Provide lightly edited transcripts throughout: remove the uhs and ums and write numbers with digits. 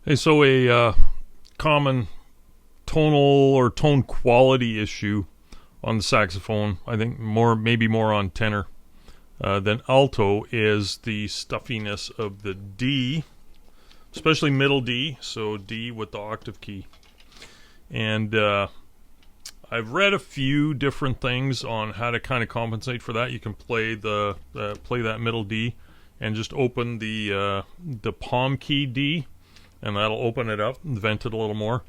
Hey, so a common tonal or tone quality issue on the saxophone, I think maybe more on tenor than alto, is the stuffiness of the D, especially middle D, so D with the octave key. And I've read a few different things on how to kind of compensate for that. You can play play that middle D and just open the palm key D, and that'll open it up and vent it a little more.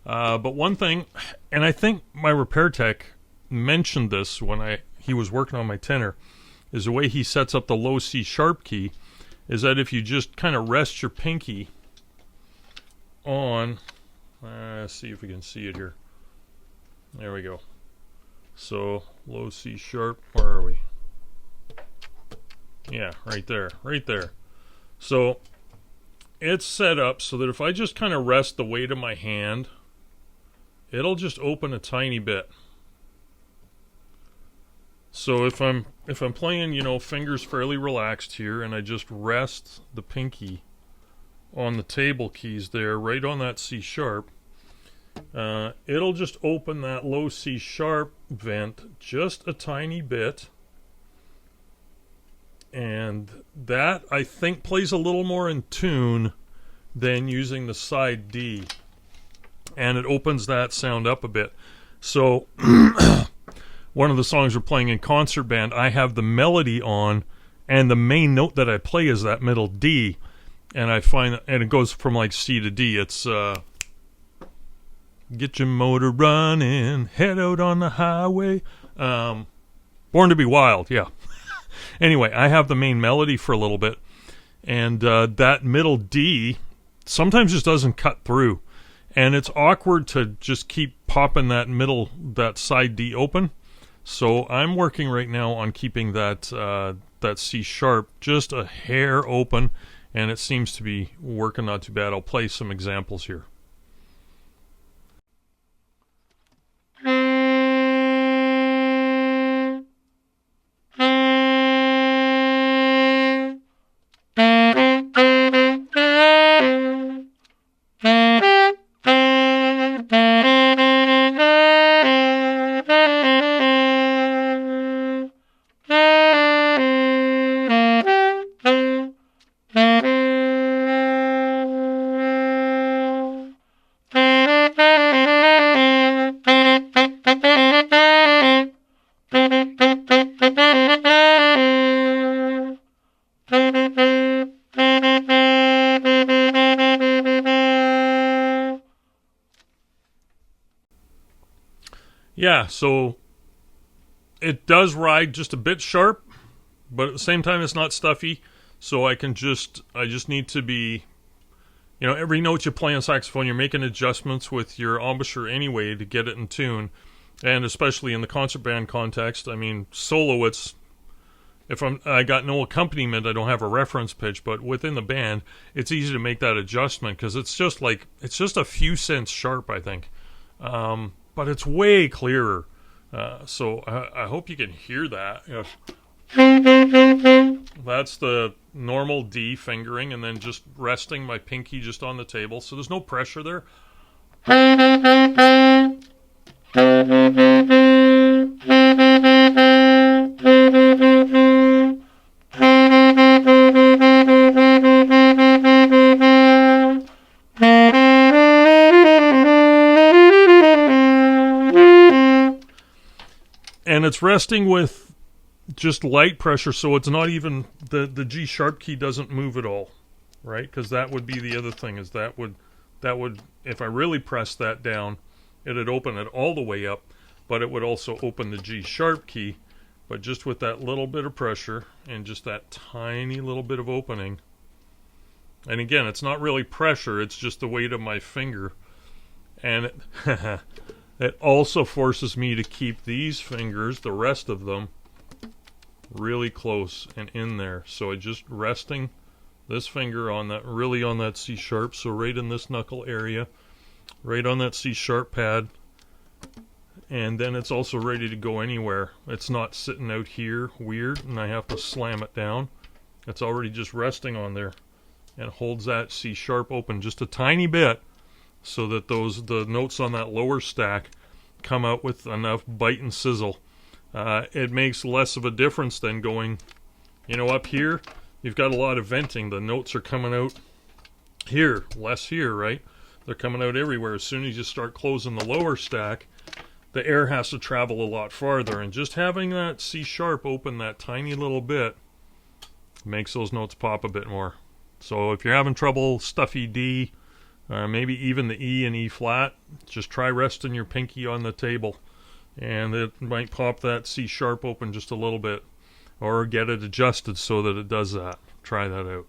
But one thing, and I think my repair tech mentioned this when he was working on my tenor, is the way he sets up the low C sharp key is that if you just kind of rest your pinky on, see if we can see it here. There we go. So low C sharp, where are we? Yeah, right there, right there. So it's set up so that if I just kind of rest the weight of my hand, it'll just open a tiny bit. So if I'm playing, fingers fairly relaxed here, and I just rest the pinky on the table keys there, right on that C sharp, it'll just open that low C sharp vent just a tiny bit. And that, I think, plays a little more in tune than using the side D. And it opens that sound up a bit. So one of the songs we're playing in concert band, I have the melody on, and the main note that I play is that middle D. And I find, and it goes from like C to D. It's get your motor running, head out on the highway. Born to be Wild, yeah. Anyway, I have the main melody for a little bit, and that middle D sometimes just doesn't cut through, and it's awkward to just keep popping that side D open. So I'm working right now on keeping that C sharp just a hair open, and it seems to be working not too bad. I'll play some examples here. Yeah, so it does ride just a bit sharp, but at the same time it's not stuffy. So I just need to be, every note you play on saxophone, you're making adjustments with your embouchure anyway to get it in tune. And especially in the concert band context, I mean, solo, I got no accompaniment, I don't have a reference pitch, but within the band, it's easy to make that adjustment because it's just a few cents sharp, I think. But it's way clearer. So I hope you can hear that. Yes. That's the normal D fingering, and then just resting my pinky just on the table, so there's no pressure there. And it's resting with just light pressure, so it's not even the G sharp key doesn't move at all, right? Because that would be the other thing, is that would if I really press that down, it'd open it all the way up, but it would also open the G sharp key, but just with that little bit of pressure and just that tiny little bit of opening. And again, it's not really pressure, it's just the weight of my finger. And it also forces me to keep these fingers, the rest of them, really close and in there. So I just resting this finger on that C sharp, so right in this knuckle area, right on that C sharp pad, and then it's also ready to go anywhere. It's not sitting out here weird and I have to slam it down. It's already just resting on there. and holds that C sharp open just a tiny bit so that the notes on that lower stack come out with enough bite and sizzle. It makes less of a difference than going, up here, you've got a lot of venting. The notes are coming out here, less here, right? They're coming out everywhere. As soon as you start closing the lower stack, the air has to travel a lot farther. And just having that C sharp open that tiny little bit makes those notes pop a bit more. So if you're having trouble stuffy D, maybe even the E and E flat, just try resting your pinky on the table, and it might pop that C sharp open just a little bit, or get it adjusted so that it does that. Try that out.